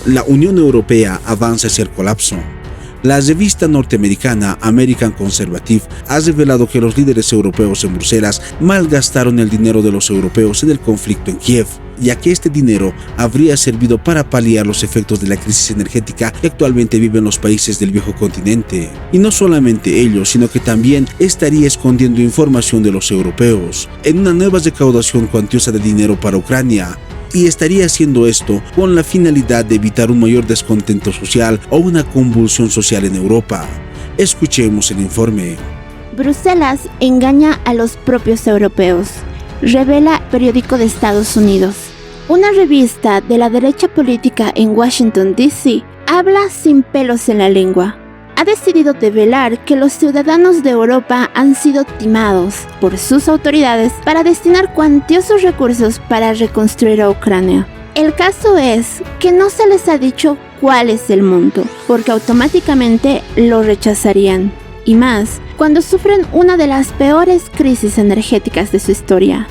La Unión Europea avanza hacia el colapso. La revista norteamericana American Conservative ha revelado que los líderes europeos en Bruselas malgastaron el dinero de los europeos en el conflicto en Kiev, ya que este dinero habría servido para paliar los efectos de la crisis energética que actualmente viven los países del viejo continente. Y no solamente ello, sino que también estaría escondiendo información de los europeos en una nueva recaudación cuantiosa de dinero para Ucrania. Y estaría haciendo esto con la finalidad de evitar un mayor descontento social o una convulsión social en Europa. Escuchemos el informe. Bruselas engaña a los propios europeos, revela periódico de Estados Unidos. Una revista de la derecha política en Washington, D.C., habla sin pelos en la lengua. Ha decidido develar que los ciudadanos de Europa han sido timados por sus autoridades para destinar cuantiosos recursos para reconstruir a Ucrania. El caso es que no se les ha dicho cuál es el monto, porque automáticamente lo rechazarían. Y más, cuando sufren una de las peores crisis energéticas de su historia.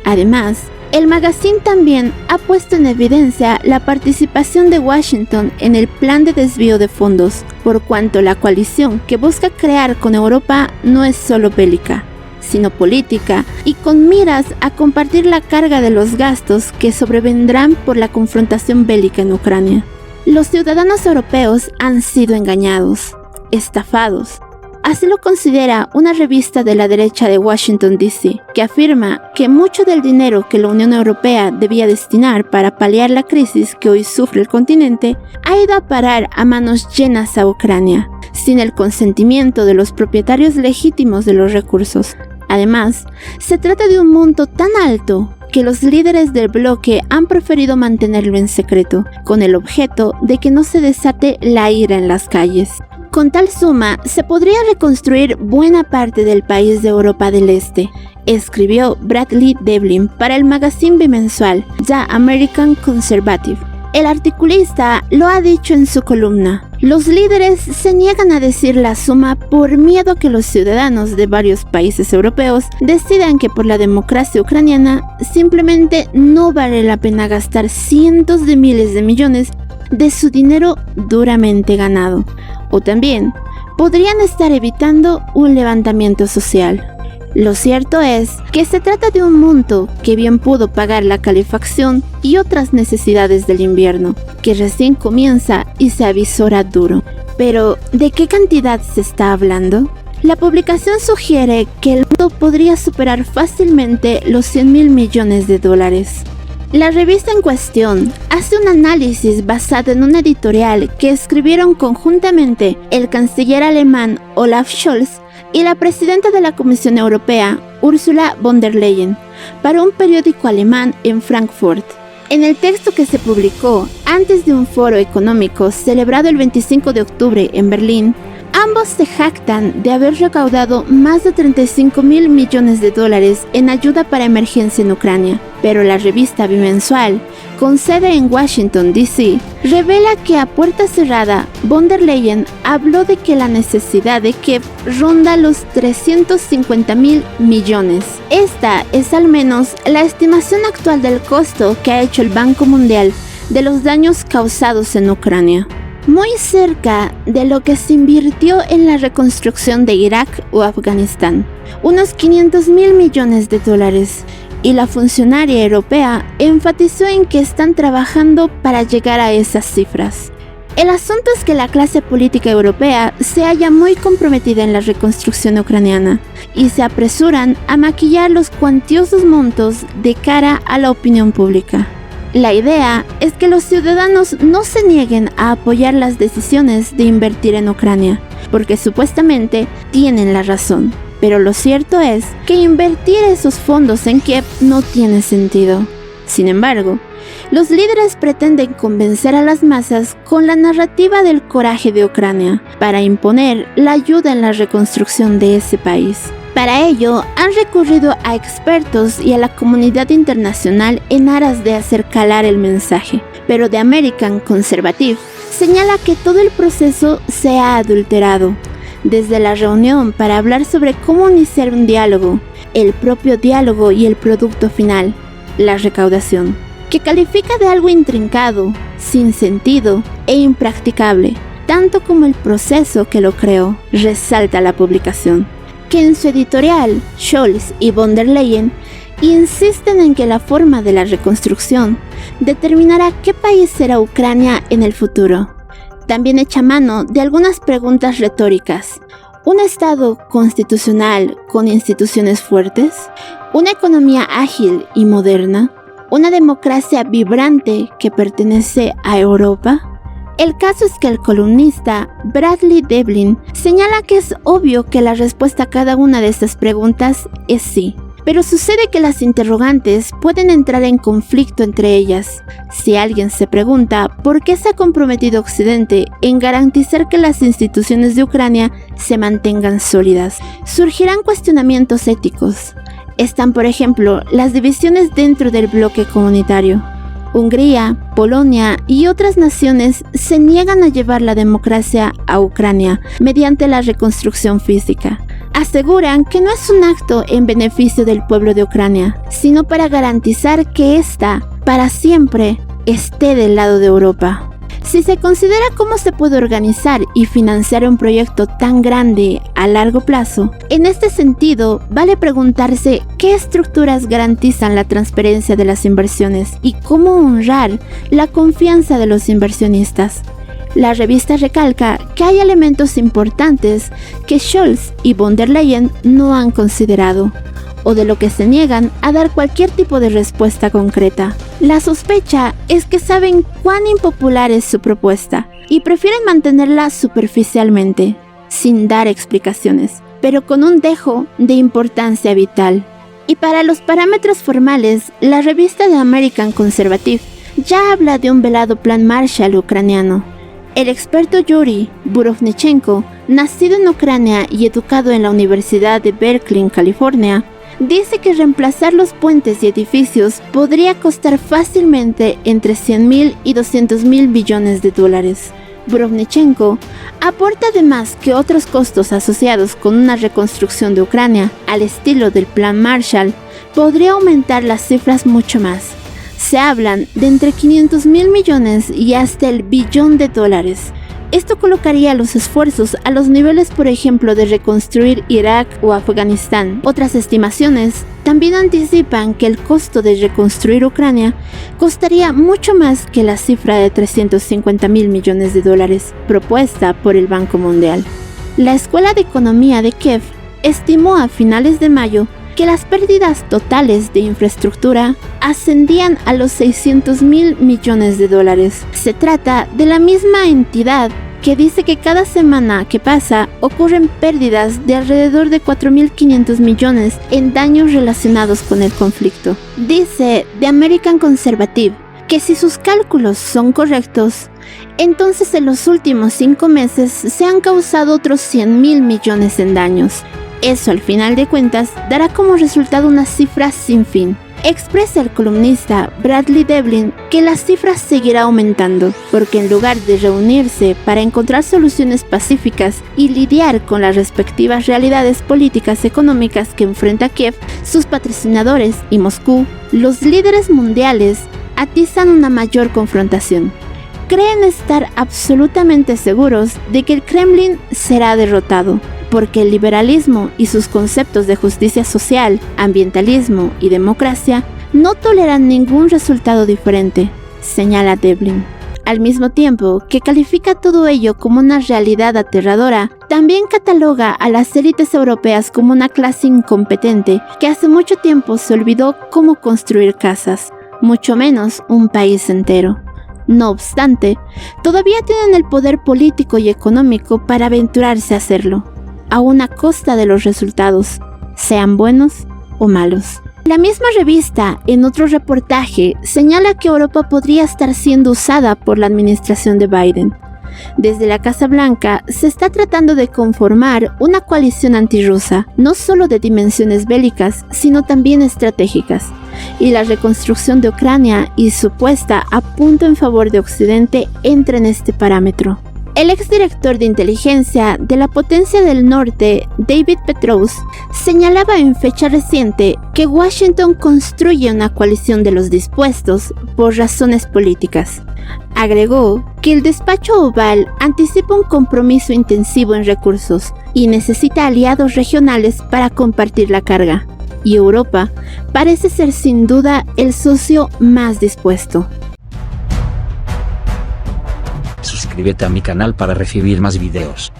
Además, el magazine también ha puesto en evidencia la participación de Washington en el plan de desvío de fondos, por cuanto la coalición que busca crear con Europa no es solo bélica, sino política y con miras a compartir la carga de los gastos que sobrevendrán por la confrontación bélica en Ucrania. Los ciudadanos europeos han sido engañados, estafados. Así lo considera una revista de la derecha de Washington, D.C., que afirma que mucho del dinero que la Unión Europea debía destinar para paliar la crisis que hoy sufre el continente ha ido a parar a manos llenas a Ucrania, sin el consentimiento de los propietarios legítimos de los recursos. Además, se trata de un monto tan alto que los líderes del bloque han preferido mantenerlo en secreto, con el objeto de que no se desate la ira en las calles. Con tal suma, se podría reconstruir buena parte del país de Europa del Este, escribió Bradley Devlin para el magazine bimensual The American Conservative. El articulista lo ha dicho en su columna. Los líderes se niegan a decir la suma por miedo que los ciudadanos de varios países europeos decidan que por la democracia ucraniana simplemente no vale la pena gastar cientos de miles de millones de su dinero duramente ganado. O también podrían estar evitando un levantamiento social. Lo cierto es que se trata de un monto que bien pudo pagar la calefacción y otras necesidades del invierno, que recién comienza y se avisora duro. Pero, ¿de qué cantidad se está hablando? La publicación sugiere que el monto podría superar fácilmente los 100.000 millones de dólares. La revista en cuestión hace un análisis basado en un editorial que escribieron conjuntamente el canciller alemán Olaf Scholz y la presidenta de la Comisión Europea, Ursula von der Leyen, para un periódico alemán en Frankfurt. En el texto que se publicó antes de un foro económico celebrado el 25 de octubre en Berlín, ambos se jactan de haber recaudado más de 35.000 millones de dólares en ayuda para emergencia en Ucrania, pero la revista bimensual, con sede en Washington, D.C., revela que a puerta cerrada, von der Leyen habló de que la necesidad de Kiev ronda los 350.000 millones. Esta es al menos la estimación actual del costo que ha hecho el Banco Mundial de los daños causados en Ucrania. Muy cerca de lo que se invirtió en la reconstrucción de Irak o Afganistán, unos 500.000 millones de dólares, y la funcionaria europea enfatizó en que están trabajando para llegar a esas cifras. El asunto es que la clase política europea se halla muy comprometida en la reconstrucción ucraniana y se apresuran a maquillar los cuantiosos montos de cara a la opinión pública. La idea es que los ciudadanos no se nieguen a apoyar las decisiones de invertir en Ucrania, porque supuestamente tienen la razón. Pero lo cierto es que invertir esos fondos en Kiev no tiene sentido. Sin embargo, los líderes pretenden convencer a las masas con la narrativa del coraje de Ucrania para imponer la ayuda en la reconstrucción de ese país. Para ello, han recurrido a expertos y a la comunidad internacional en aras de hacer calar el mensaje. Pero The American Conservative señala que todo el proceso se ha adulterado. Desde la reunión para hablar sobre cómo iniciar un diálogo, el propio diálogo y el producto final, la recaudación, que califica de algo intrincado, sin sentido e impracticable, tanto como el proceso que lo creó, resalta la publicación. Que en su editorial, Scholz y von der Leyen insisten en que la forma de la reconstrucción determinará qué país será Ucrania en el futuro. También echa mano de algunas preguntas retóricas. ¿Un Estado constitucional con instituciones fuertes? ¿Una economía ágil y moderna? ¿Una democracia vibrante que pertenece a Europa? El caso es que el columnista Bradley Devlin señala que es obvio que la respuesta a cada una de estas preguntas es sí. Pero sucede que las interrogantes pueden entrar en conflicto entre ellas. Si alguien se pregunta por qué se ha comprometido Occidente en garantizar que las instituciones de Ucrania se mantengan sólidas, surgirán cuestionamientos éticos. Están, por ejemplo, las divisiones dentro del bloque comunitario. Hungría, Polonia y otras naciones se niegan a llevar la democracia a Ucrania mediante la reconstrucción física. Aseguran que no es un acto en beneficio del pueblo de Ucrania, sino para garantizar que ésta, para siempre, esté del lado de Europa. Si se considera cómo se puede organizar y financiar un proyecto tan grande a largo plazo, en este sentido vale preguntarse qué estructuras garantizan la transparencia de las inversiones y cómo honrar la confianza de los inversionistas. La revista recalca que hay elementos importantes que Scholz y von der Leyen no han considerado, o de lo que se niegan a dar cualquier tipo de respuesta concreta. La sospecha es que saben cuán impopular es su propuesta y prefieren mantenerla superficialmente, sin dar explicaciones, pero con un dejo de importancia vital. Y para los parámetros formales, la revista The American Conservative ya habla de un velado plan Marshall ucraniano. El experto Yuri Burovnichenko, nacido en Ucrania y educado en la Universidad de Berkeley, en California, dice que reemplazar los puentes y edificios podría costar fácilmente entre 100.000 y 200.000 billones de dólares. Burovnichenko aporta además que otros costos asociados con una reconstrucción de Ucrania al estilo del Plan Marshall podría aumentar las cifras mucho más. Se hablan de entre 500.000 millones y hasta el billón de dólares. Esto colocaría los esfuerzos a los niveles, por ejemplo, de reconstruir Irak o Afganistán. Otras estimaciones también anticipan que el costo de reconstruir Ucrania costaría mucho más que la cifra de 350.000 millones de dólares propuesta por el Banco Mundial. La Escuela de Economía de Kiev estimó a finales de mayo que las pérdidas totales de infraestructura ascendían a los 600.000 millones de dólares. Se trata de la misma entidad que dice que cada semana que pasa ocurren pérdidas de alrededor de 4.500 millones en daños relacionados con el conflicto. Dice The American Conservative que si sus cálculos son correctos, entonces en los últimos 5 meses se han causado otros 100.000 millones en daños. Eso, al final de cuentas, dará como resultado una cifra sin fin. Expresa el columnista Bradley Devlin que la cifra seguirá aumentando, porque en lugar de reunirse para encontrar soluciones pacíficas y lidiar con las respectivas realidades políticas y económicas que enfrenta Kiev, sus patrocinadores y Moscú, los líderes mundiales atizan una mayor confrontación. Creen estar absolutamente seguros de que el Kremlin será derrotado, porque el liberalismo y sus conceptos de justicia social, ambientalismo y democracia no toleran ningún resultado diferente, señala Devlin. Al mismo tiempo que califica todo ello como una realidad aterradora, también cataloga a las élites europeas como una clase incompetente que hace mucho tiempo se olvidó cómo construir casas, mucho menos un país entero. No obstante, todavía tienen el poder político y económico para aventurarse a hacerlo, aún a costa de los resultados, sean buenos o malos. La misma revista, en otro reportaje, señala que Europa podría estar siendo usada por la administración de Biden. Desde la Casa Blanca se está tratando de conformar una coalición antirrusa, no solo de dimensiones bélicas, sino también estratégicas, y la reconstrucción de Ucrania y su puesta a punto en favor de Occidente entra en este parámetro. El exdirector de inteligencia de la Potencia del Norte, David Petraeus, señalaba en fecha reciente que Washington construye una coalición de los dispuestos por razones políticas. Agregó que el despacho oval anticipa un compromiso intensivo en recursos y necesita aliados regionales para compartir la carga, y Europa parece ser sin duda el socio más dispuesto. Suscríbete a mi canal para recibir más videos.